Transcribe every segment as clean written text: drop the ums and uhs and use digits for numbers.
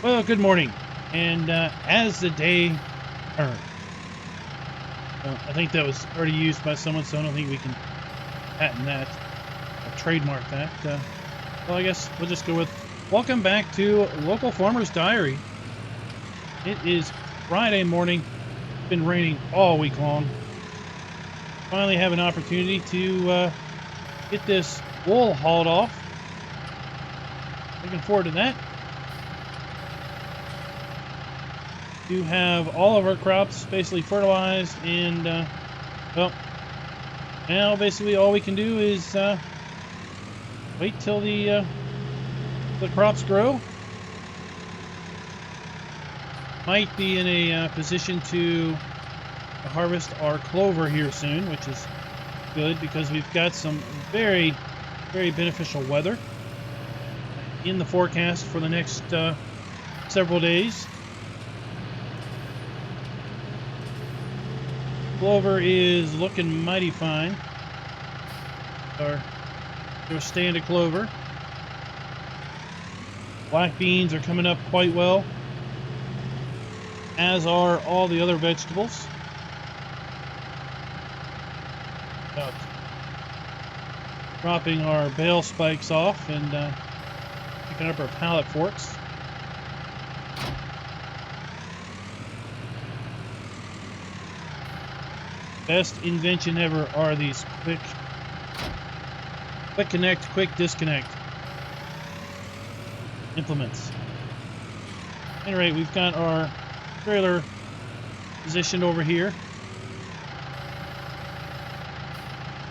Well, good morning. And as the day turned, I think that was already used by someone, so I don't think we can patent that or trademark that. Well, I guess we'll just go with welcome back to Local Farmer's Diary. It is Friday morning. It's been raining all week long. Finally have an opportunity to get this wool hauled off. Looking forward to that. To have all of our crops basically fertilized, and well, now basically all we can do is wait till the crops grow. Might be in a position to harvest our clover here soon, which is good because we've got some very beneficial weather in the forecast for the next several days. Clover is looking mighty fine. Our stand of clover. Black beans are coming up quite well, as are all the other vegetables. About dropping our bale spikes off and picking up our pallet forks. Best invention ever are these quick connect, quick disconnect implements. At any rate, we've got our trailer positioned over here.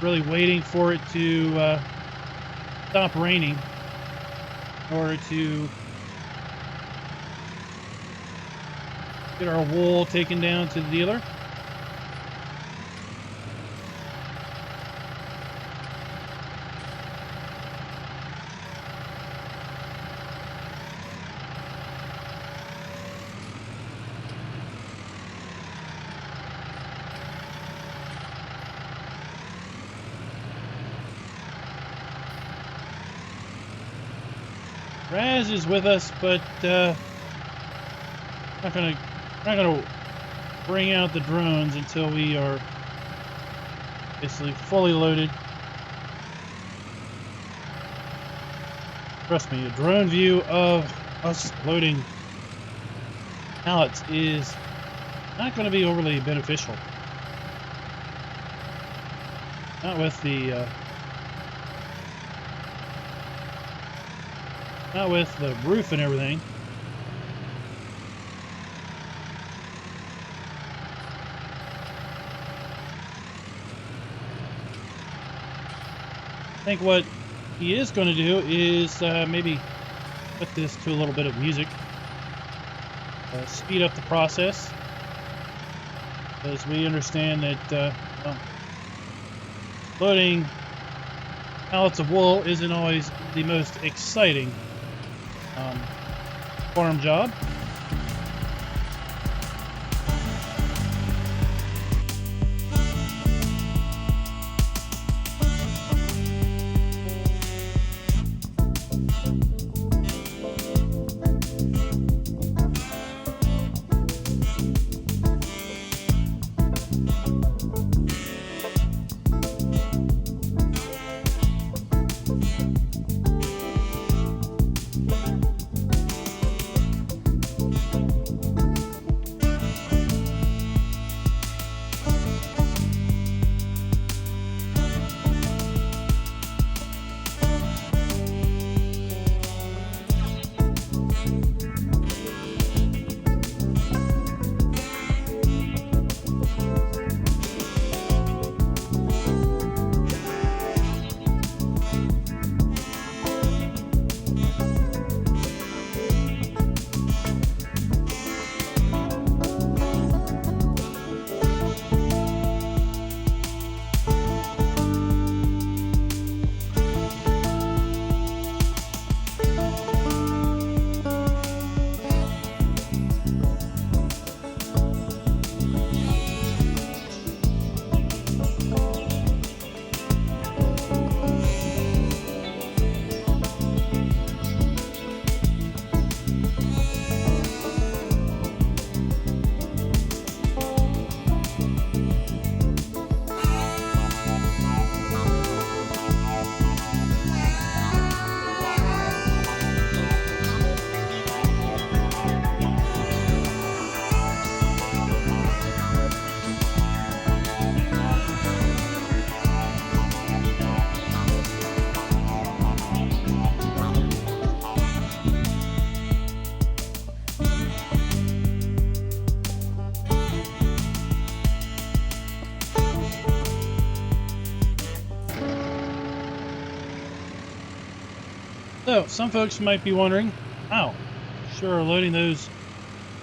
Really waiting for it to stop raining in order to get our wool taken down to the dealer. Raz is with us, but not gonna bring out the drones until we are basically fully loaded. Trust me, a drone view of us loading pallets is not going to be overly beneficial. Not with the roof and everything. I think what he is going to do is maybe put this to a little bit of music, speed up the process, as we understand that loading pallets of wool isn't always the most exciting farm job. So, some folks might be wondering, how? Sure, loading those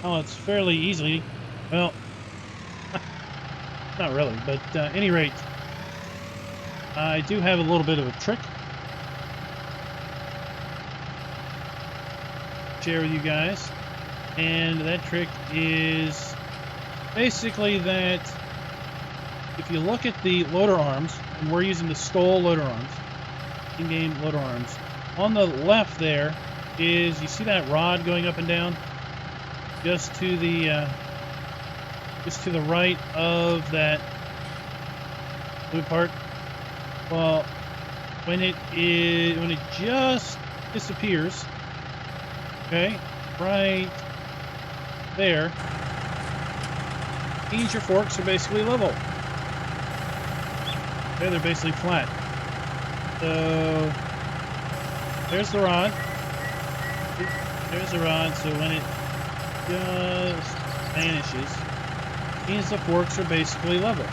pallets fairly easily. Well, not really, but any rate, I do have a little bit of a trick to share with you guys. And that trick is basically that if you look at the loader arms, and we're using the Stoll loader arms, in-game loader arms, on the left there is, you see that rod going up and down? Just to the right of that blue part. Well, when it just disappears, okay, right there, means your forks are basically level. Okay, they're basically flat. So there's the rod. There's the rod. So when it just vanishes, means the forks are basically level.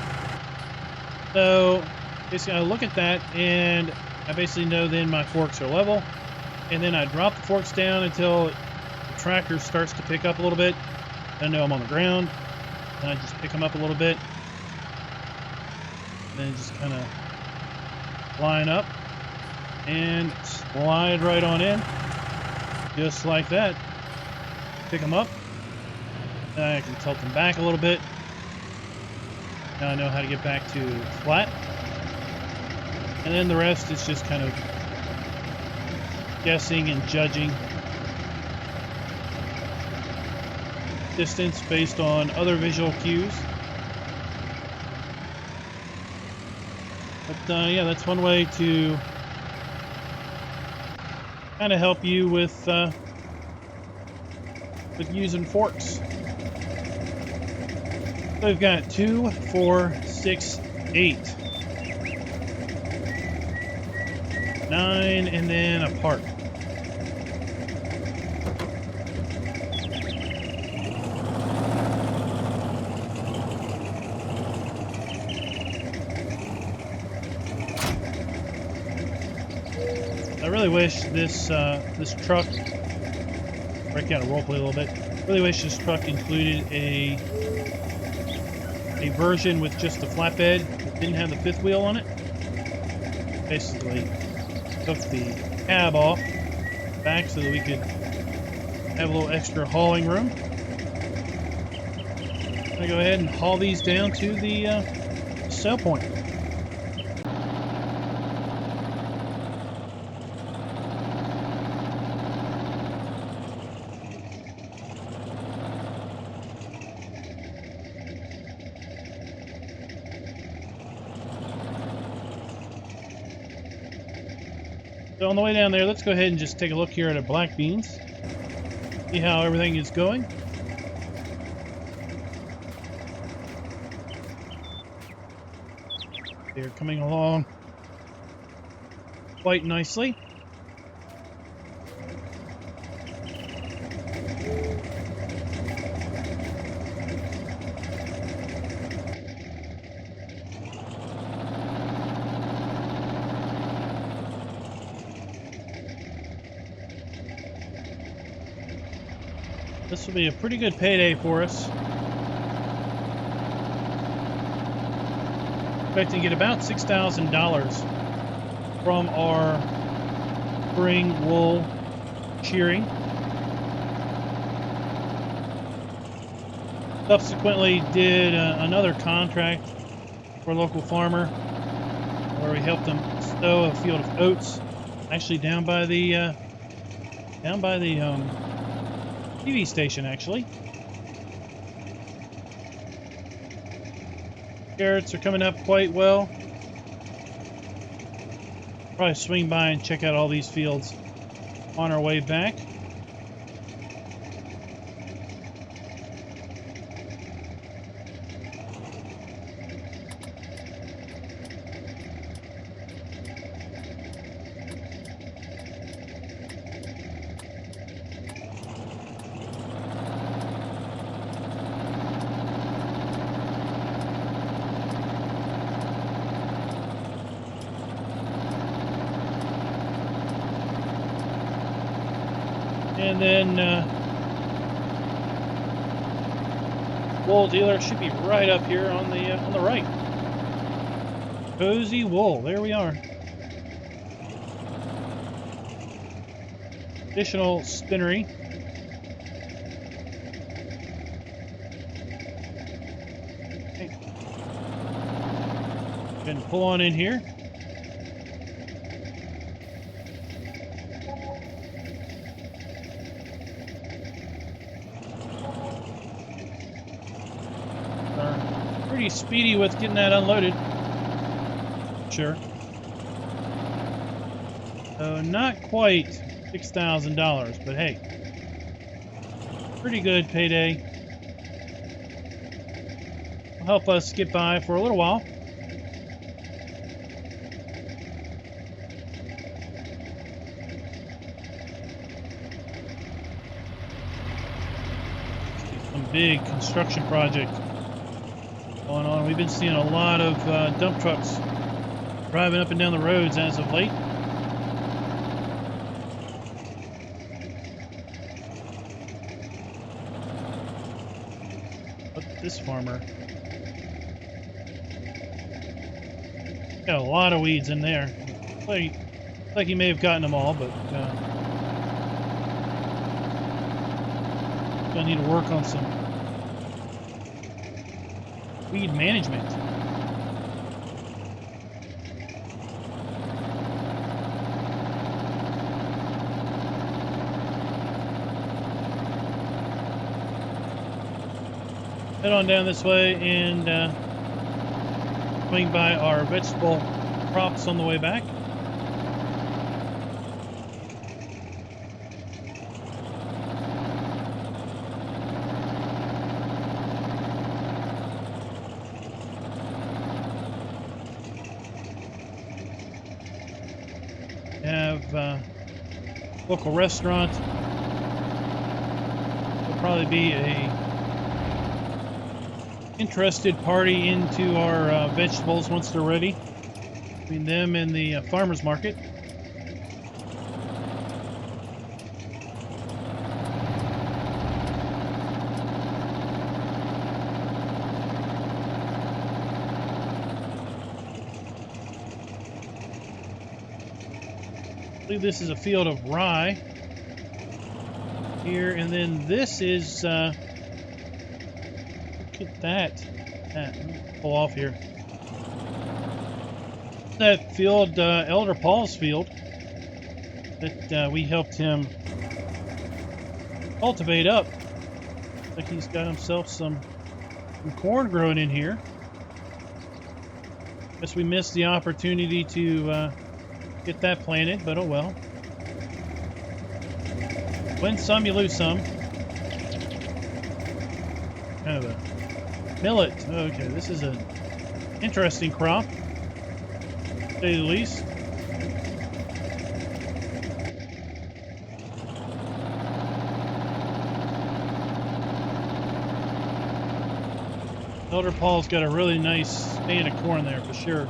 So basically I look at that and I basically know then my forks are level, and then I drop the forks down until the tracker starts to pick up a little bit. I know I'm on the ground, and I just pick them up a little bit, and then just kind of line up and slide right on in, just like that. Pick them up. Now I can tilt them back a little bit. Now I know how to get back to flat. And then the rest is just kind of guessing and judging distance based on other visual cues. But yeah, that's one way to kind of help you with using forks. So we've got 2, 4, 6, 8, 9, and then a part. I really wish this truck, break out a roleplay a little bit. Really wish this truck included a version with just the flatbed that didn't have the fifth wheel on it. Basically took the cab off back so that we could have a little extra hauling room. I'm gonna go ahead and haul these down to the sell point. So on the way down there, let's go ahead and just take a look here at our black beans. See how everything is going. They're coming along quite nicely. This will be a pretty good payday for us. Expecting to get about $6,000 from our spring wool shearing. Subsequently did another contract for a local farmer where we helped them sow a field of oats, actually down by the TV station, actually. Carrots are coming up quite well. Probably swing by and check out all these fields on our way back. And then wool dealer should be right up here on the right. Cozy Wool. There we are. Additional spinnery. Okay. Then pull on in here. Pretty speedy with getting that unloaded. Sure. So not quite $6,000, but hey, pretty good payday. Will help us get by for a little while. Some big construction project going on. We've been seeing a lot of dump trucks driving up and down the roads as of late. But this farmer got a lot of weeds in there. Like he may have gotten them all, but gonna need to work on some weed management. Head on down this way and swing by our vegetable crops on the way back. Have local restaurant. There'll probably be a interested party into our vegetables once they're ready, between them and the farmers market. I believe this is a field of rye here, and then this is look at that. Let me pull off here. That field, Elder Paul's field, that we helped him cultivate up. Looks like he's got himself some corn growing in here. Guess we missed the opportunity to get that planted, but oh well. Win some, you lose some. Kind of a millet. Okay, this is an interesting crop, to say the least. Elder Paul's got a really nice stand of corn there for sure.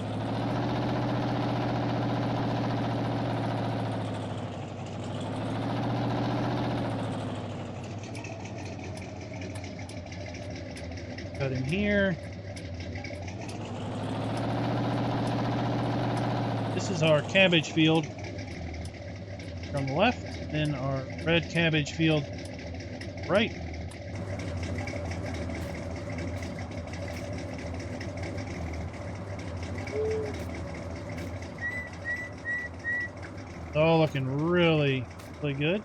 Cut in here. This is our cabbage field from the left, then our red cabbage field right. It's all looking really, really good.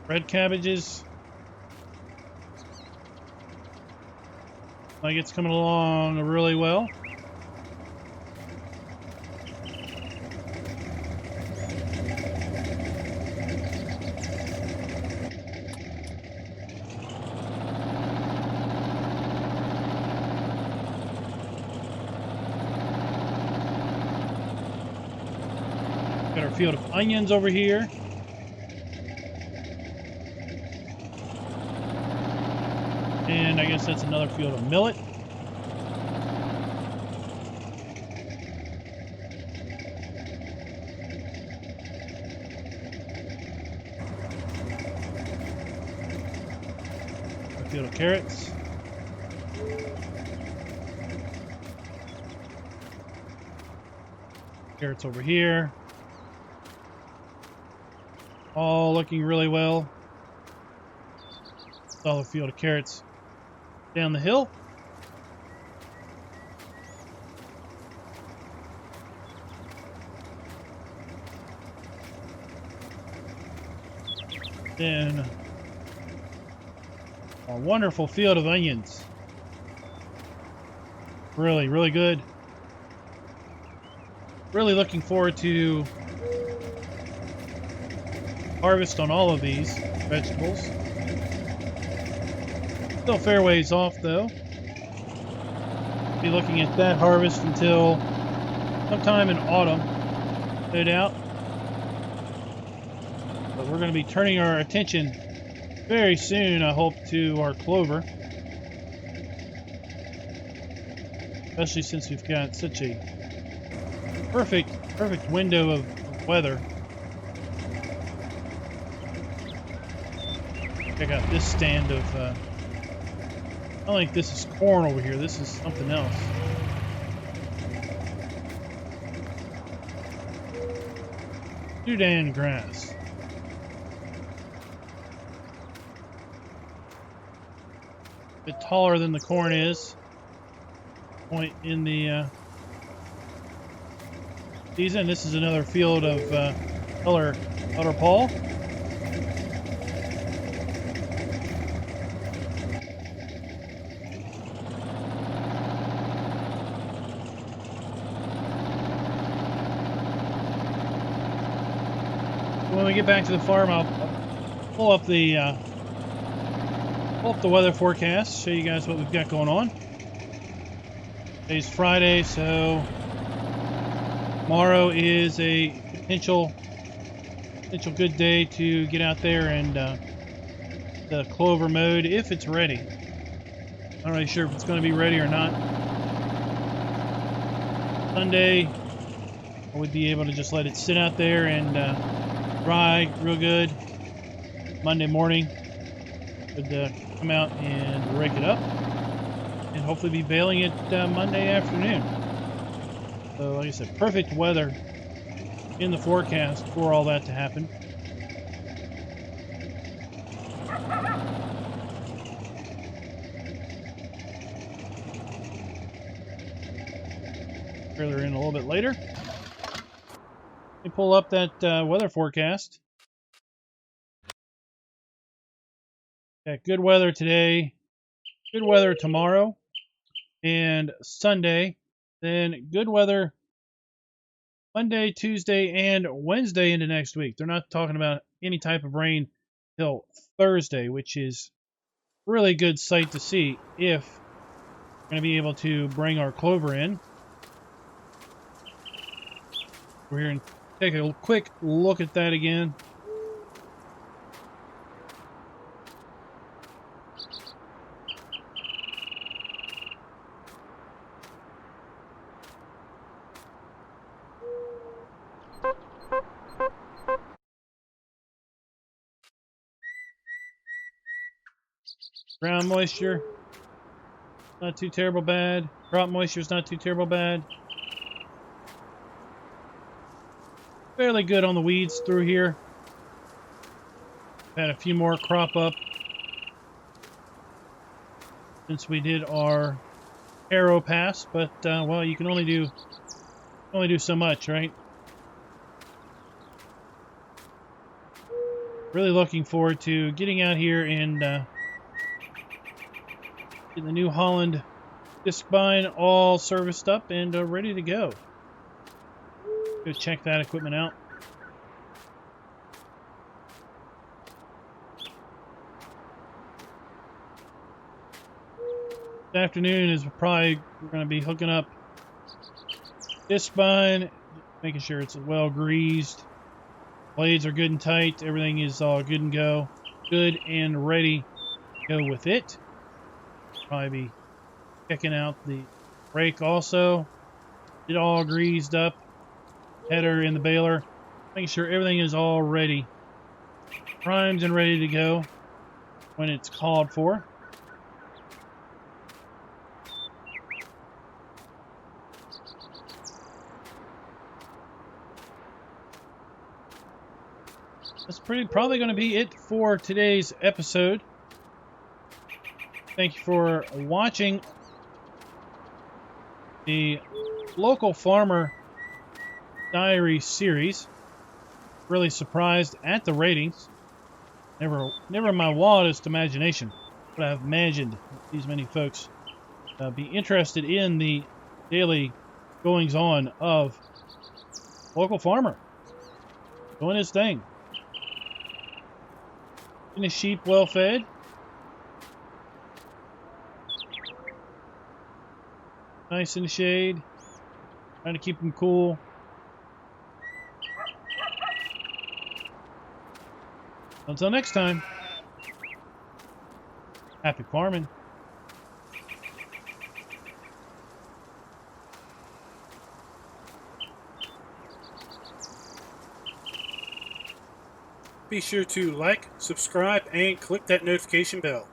Red cabbages, like it's coming along really well. Got our field of onions over here. And I guess that's another field of millet. A field of carrots. Carrots over here. All looking really well. Solid field of carrots down the hill. Then a wonderful field of onions. Really, really good. Really looking forward to harvest on all of these vegetables. Still a fair ways off though. Be looking at that harvest until sometime in autumn, no doubt. But we're going to be turning our attention very soon, I hope, to our clover. Especially since we've got such a perfect window of weather. Check out this stand of, I don't think this is corn over here. This is something else. Sudan grass. A bit taller than the corn is. Point in the season. This is another field of color Paul. When we get back to the farm, I'll pull up the weather forecast, show you guys what we've got going on. Today's Friday, so tomorrow is a potential good day to get out there and the clover mode if it's ready. I'm not really sure if it's going to be ready or not. Sunday, I would be able to just let it sit out there and dry real good. Monday morning, would come out and rake it up and hopefully be baling it Monday afternoon. So like I said, perfect weather in the forecast for all that to happen. Trailer in a little bit later. Let me pull up that weather forecast. Got good weather today, good weather tomorrow and Sunday, then good weather Monday, Tuesday, and Wednesday into next week. They're not talking about any type of rain till Thursday, which is really good sight to see if we're going to be able to bring our clover in. We're here and take a quick look at that again. Ground moisture, not too terrible bad. Crop moisture is not too terrible bad. Fairly good on the weeds through here. Had a few more crop up since we did our arrow pass, but well, you can only do so much, right? Really looking forward to getting out here and getting the New Holland disc bind all serviced up and ready to go. Go check that equipment out. This afternoon is we're going to be hooking up disc bind, making sure it's well greased. Blades are good and tight. Everything is all good and go. Good and ready to go with it. Probably be checking out the brake also. It all greased up. Header in the baler. Making sure everything is all ready. Primed and ready to go when it's called for. That's probably going to be it for today's episode. Thank you for watching the Local Farmer Diary series. Really surprised at the ratings. Never in my wildest imagination would I have imagined these many folks be interested in the daily goings-on of Local Farmer. Doing his thing. And his sheep well fed. Nice in the shade. Trying to keep them cool. Until next time, happy farming. Be sure to like, subscribe, and click that notification bell.